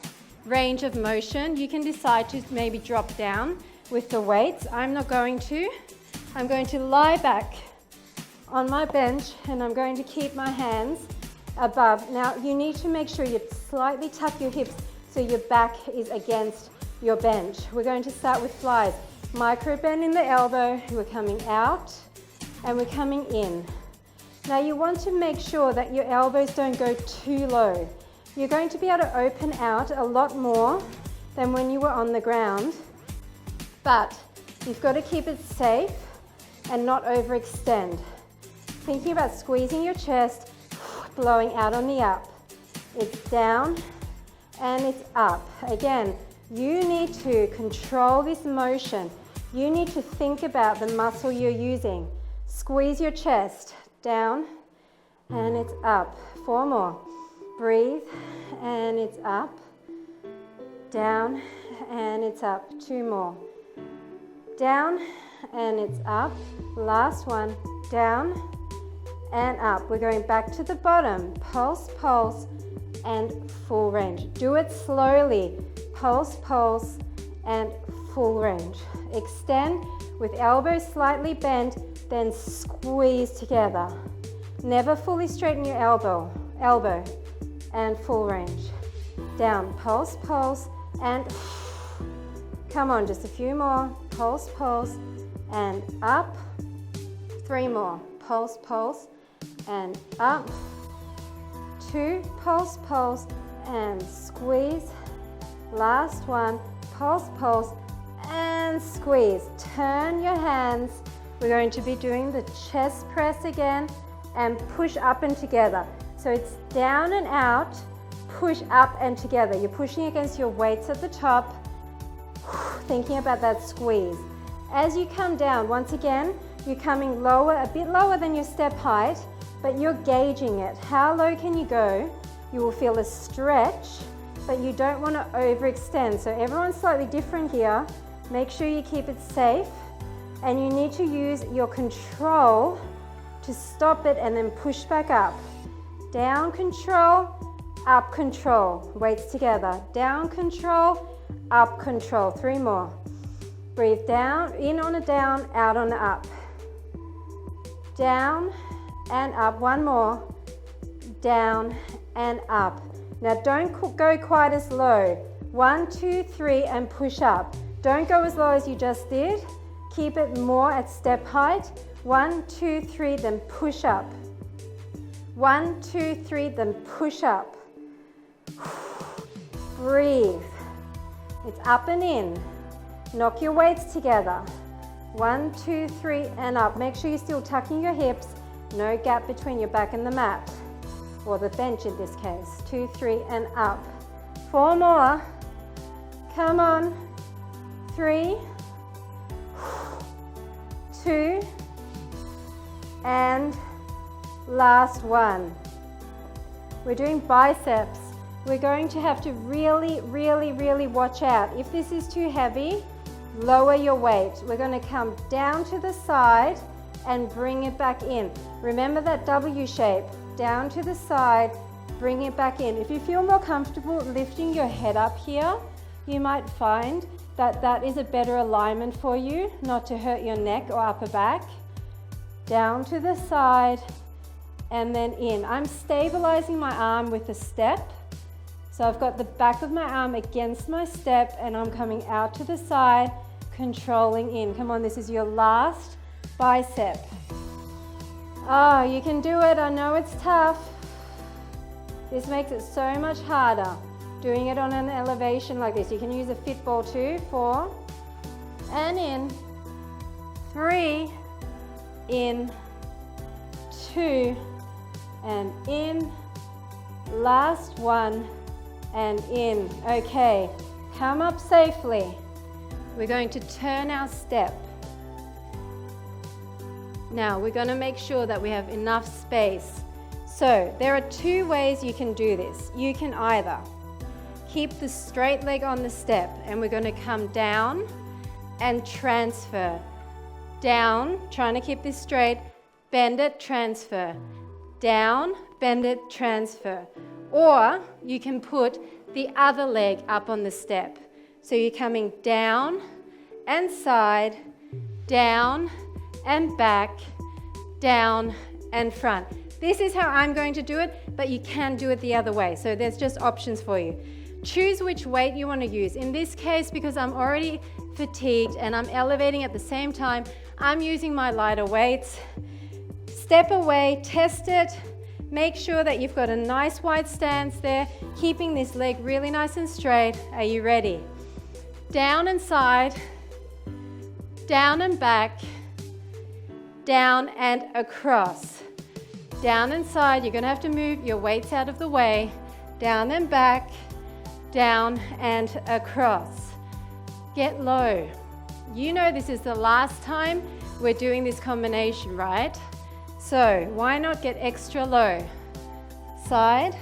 range of motion. You can decide to maybe drop down with the weights. I'm not going to. I'm going to lie back on my bench, and I'm going to keep my hands above. Now, you need to make sure you slightly tuck your hips so your back is against your bench. We're going to start with flies. Micro bend in the elbow, we're coming out, and we're coming in. Now you want to make sure that your elbows don't go too low. You're going to be able to open out a lot more than when you were on the ground, but you've got to keep it safe and not overextend. Thinking about squeezing your chest, blowing out on the up. It's down and it's up. Again, you need to control this motion. You need to think about the muscle you're using. Squeeze your chest, down and it's up. 4 more. Breathe and it's up. Down and it's up. 2 more. Down and it's up. Last one. Down and up. We're going back to the bottom. Pulse, pulse, and full range. Do it slowly. Pulse, pulse, and full range. Extend with elbows slightly bent, then squeeze together. Never fully straighten your elbow, and full range. Down, pulse, pulse, and come on, just a few more. Pulse, pulse, and up. 3 more. Pulse, pulse, and up. 2, pulse, pulse, and squeeze. Last one, pulse, pulse, and squeeze. Turn your hands. We're going to be doing the chest press again and push up and together. So it's down and out, push up and together. You're pushing against your weights at the top, thinking about that squeeze. As you come down, once again, you're coming lower, a bit lower than your step height, but you're gauging it. How low can you go? You will feel a stretch, but you don't want to overextend. So everyone's slightly different here. Make sure you keep it safe, and you need to use your control to stop it and then push back up. Down control, up control. Weights together. Down control, up control. 3 more. Breathe down, in on a down, out on a up. Down and up. 1 more. Down and up. Now don't go quite as low. 1, 2, 3, and push up. Don't go as low as you just did. Keep it more at step height. 1, 2, 3, then push up. 1, 2, 3, then push up. Breathe. It's up and in. Knock your weights together. 1, 2, 3, and up. Make sure you're still tucking your hips. No gap between your back and the mat, or the bench in this case. 2, 3, and up. 4 more. Come on. 3, 2, and last one. We're doing biceps. We're going to have to really watch out. If this is too heavy, lower your weight. We're going to come down to the side and bring it back in. Remember that W shape. Down to the side, bring it back in. If you feel more comfortable lifting your head up here, you might find that that is a better alignment for you, not to hurt your neck or upper back. Down to the side, and then in. I'm stabilizing my arm with a step. So I've got the back of my arm against my step and I'm coming out to the side, controlling in. Come on, this is your last bicep. Oh, you can do it. I know it's tough. This makes it so much harder. Doing it on an elevation like this. You can use a fit ball too. 4, and in. 3, in. 2, and in. Last one, and in. Okay, come up safely. We're going to turn our step. Now we're going to make sure that we have enough space. So there are 2 ways you can do this. You can either keep the straight leg on the step and we're going to come down and transfer. Down, trying to keep this straight, bend it, transfer. Down, bend it, transfer. Or you can put the other leg up on the step. So you're coming down and side, down and back, down and front. This is how I'm going to do it, but you can do it the other way. So there's just options for you. Choose which weight you want to use. In this case, because I'm already fatigued and I'm elevating at the same time, I'm using my lighter weights. Step away, test it. Make sure that you've got a nice wide stance there, keeping this leg really nice and straight. Are you ready? Down and side, down and back, down and across. Down and side, you're going to have to move your weights out of the way. Down and back, down and across. Get low. You know this is the last time we're doing this combination, right? So why not get extra low? Side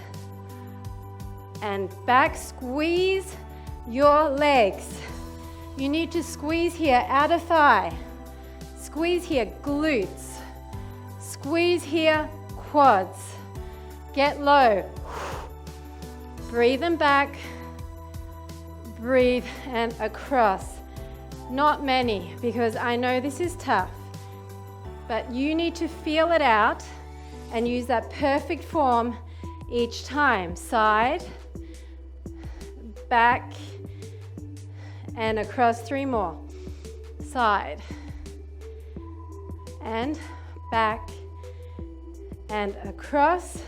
and back. Squeeze your legs. You need to squeeze here, outer thigh. Squeeze here, glutes. Squeeze here, quads. Get low. Breathe them back. Breathe and across. Not many, because I know this is tough, but you need to feel it out and use that perfect form each time. Side, back, and across. 3 more. Side, and back, and across.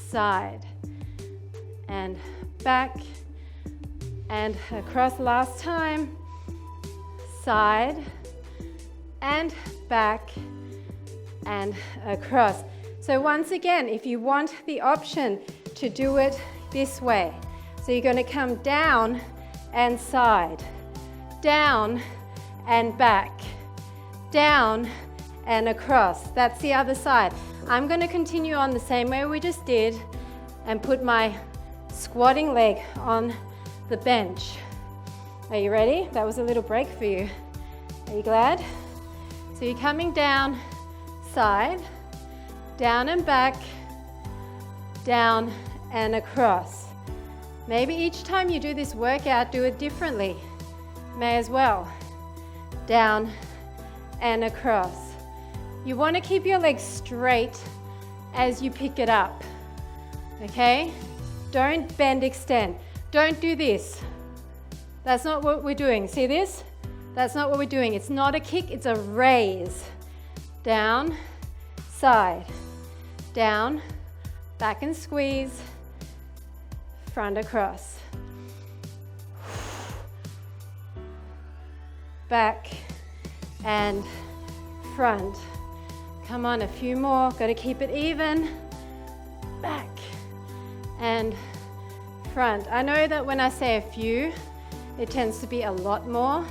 Side, and back, and across. Last time. Side, and back, and across. So once again, if you want the option to do it this way, so you're going to come down and side, down and back, down and across. That's the other side. I'm going to continue on the same way we just did and put my squatting leg on the bench. Are you ready? That was a little break for you. Are you glad? So you're coming down, side, down and back, down and across. Maybe each time you do this workout, do it differently. May as well. Down and across. You want to keep your legs straight as you pick it up. Okay? Don't bend, extend. Don't do this. That's not what we're doing. See this? That's not what we're doing. It's not a kick, it's a raise. Down, side, down, back and squeeze, front across. Back and front. Come on, a few more. Got to keep it even. Back and front. I know that when I say a few, it tends to be a lot more.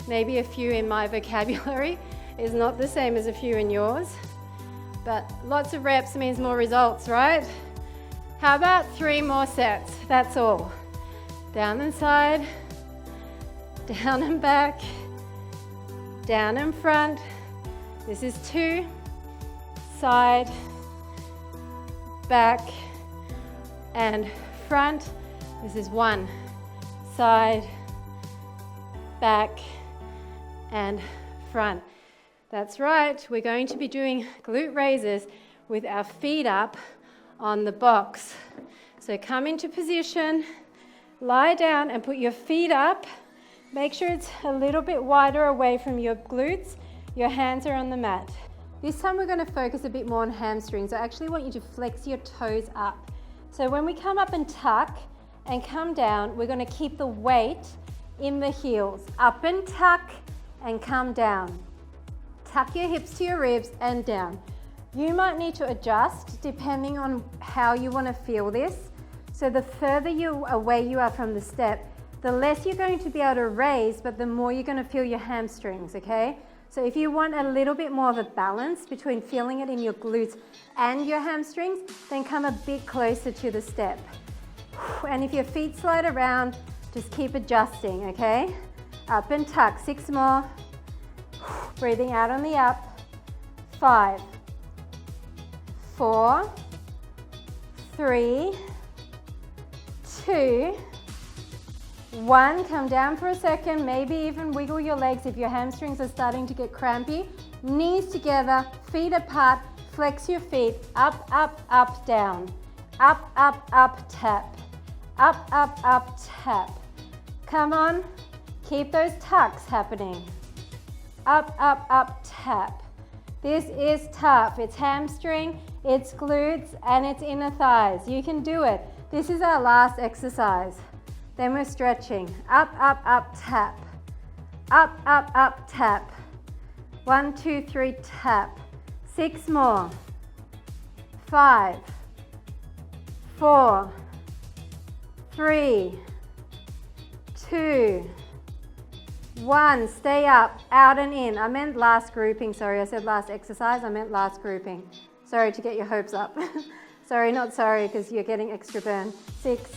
Maybe a few in my vocabulary is not the same as a few in yours, but lots of reps means more results, right? How about 3 more sets? That's all. Down and side, down and back, down and front. This is 2, side, back, and front. This is 1, side, back, and front. That's right, we're going to be doing glute raises with our feet up on the box. So come into position, lie down and put your feet up. Make sure it's a little bit wider away from your glutes. Your hands are on the mat. This time we're going to focus a bit more on hamstrings. I actually want you to flex your toes up. So when we come up and tuck and come down, we're going to keep the weight in the heels. Up and tuck and come down. Tuck your hips to your ribs and down. You might need to adjust depending on how you want to feel this. So the further away you are from the step, the less you're going to be able to raise, but the more you're going to feel your hamstrings, okay? So if you want a little bit more of a balance between feeling it in your glutes and your hamstrings, then come a bit closer to the step. And if your feet slide around, just keep adjusting, okay? Up and tuck, 6 more. Breathing out on the up. 5, 4, 3, 2, 1. Come down for a second, maybe even wiggle your legs if your hamstrings are starting to get crampy. Knees together, feet apart, flex your feet, up, up, up, down. Up, up, up, tap. Up, up, up, tap. Come on, keep those tucks happening. Up, up, up, tap. This is tough. It's hamstring, it's glutes, and it's inner thighs. You can do it. This is our last exercise. Then we're stretching. Up, up, up, tap. Up, up, up, tap. 1, 2, 3, tap. 6 more. 5, 4, 3, 2, 1. Stay up, out and in. I meant last grouping, sorry. I said last exercise, I meant last grouping. Sorry to get your hopes up. Sorry, not sorry, because you're getting extra burn. 6,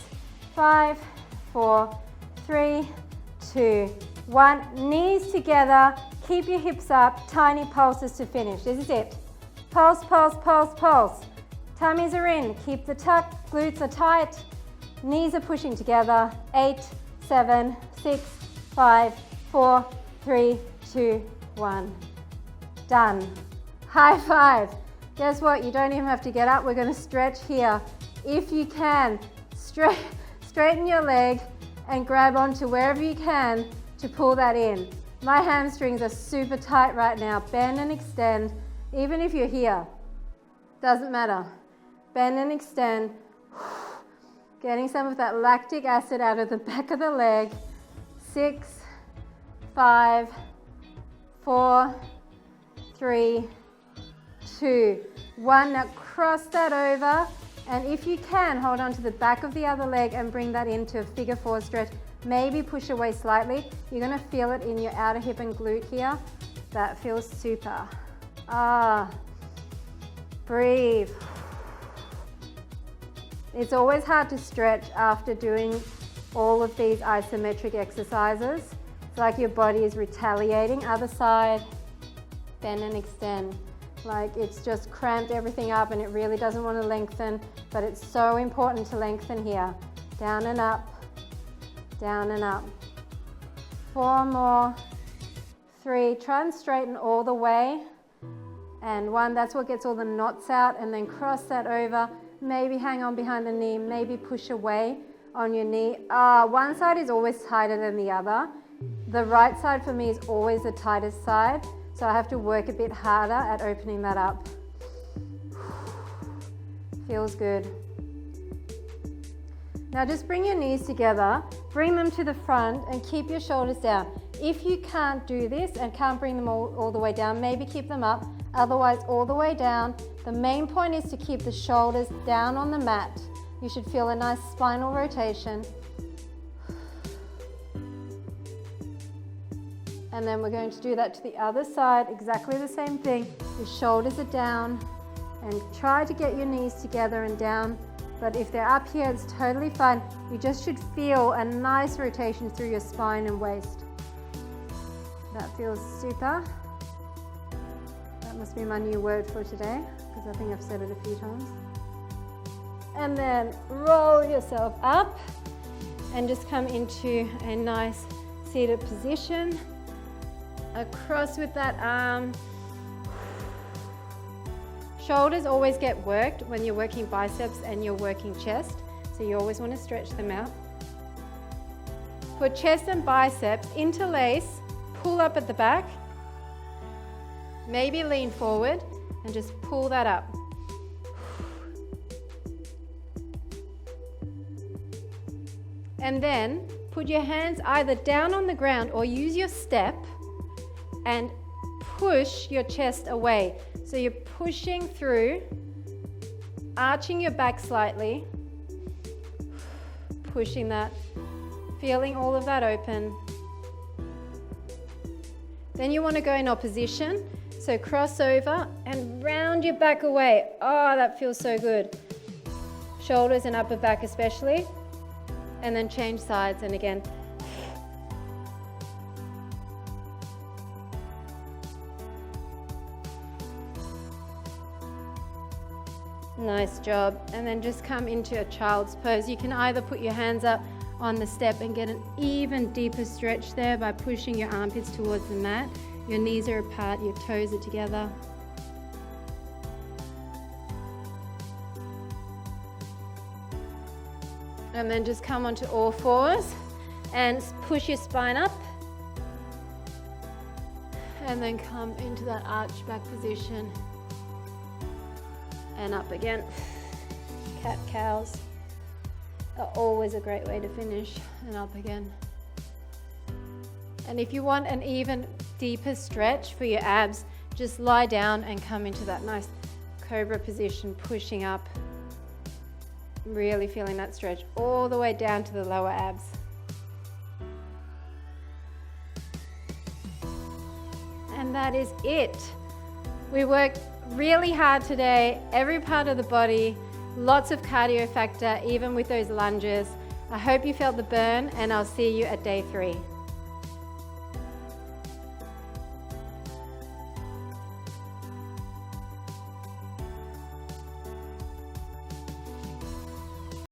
5, 4, 3, 2, 1. Knees together, keep your hips up, tiny pulses to finish. This is it. Pulse, pulse, pulse, pulse. Tummies are in, keep the tuck, glutes are tight, knees are pushing together. 8, 7, 6, 5, 4, 3, 2, 1. Done. High five. Guess what? You don't even have to get up. We're going to stretch here. If you can, straighten your leg and grab onto wherever you can to pull that in. My hamstrings are super tight right now. Bend and extend. Even if you're here, doesn't matter. Bend and extend. Getting some of that lactic acid out of the back of the leg. 6, 5, 4, 3, 2, 1. Now cross that over, and if you can, hold on to the back of the other leg and bring that into a figure 4 stretch. Maybe push away slightly. You're going to feel it in your outer hip and glute here. That feels super. Breathe. It's always hard to stretch after doing all of these isometric exercises. It's like your body is retaliating. Other side, bend and extend. Like it's just cramped everything up and it really doesn't want to lengthen, but it's so important to lengthen here. Down and up, down and up. 4 more, 3, try and straighten all the way. And 1, that's what gets all the knots out, and then cross that over. Maybe hang on behind the knee, maybe push away on your knee. One side is always tighter than the other. The right side for me is always the tightest side, so I have to work a bit harder at opening that up. Feels good. Now just bring your knees together, bring them to the front and keep your shoulders down. If you can't do this and can't bring them all the way down, maybe keep them up, otherwise all the way down. The main point is to keep the shoulders down on the mat. You should feel a nice spinal rotation. And then we're going to do that to the other side, exactly the same thing. Your shoulders are down and try to get your knees together and down. But if they're up here, it's totally fine. You just should feel a nice rotation through your spine and waist. That feels super. That must be my new word for today, because I think I've said it a few times. And then roll yourself up and just come into a nice seated position. Across with that arm, shoulders always get worked when you're working biceps and you're working chest, so you always want to stretch them out. For chest and biceps, interlace, pull up at the back, maybe lean forward and just pull that up. And then put your hands either down on the ground or use your step and push your chest away. So you're pushing through, arching your back slightly, pushing that, feeling all of that open. Then you want to go in opposition. So cross over and round your back away. Oh, that feels so good. Shoulders and upper back especially. And then change sides, and again. Nice job. And then just come into a child's pose. You can either put your hands up on the step and get an even deeper stretch there by pushing your armpits towards the mat. Your knees are apart, your toes are together. And then just come onto all fours and push your spine up. And then come into that arch back position. And up again. Cat-cows are always a great way to finish. And up again. And if you want an even deeper stretch for your abs, just lie down and come into that nice cobra position, pushing up. Really feeling that stretch all the way down to the lower abs. And that is it. We worked really hard today, every part of the body, lots of cardio factor, even with those lunges. I hope you felt the burn, and I'll see you at day 3.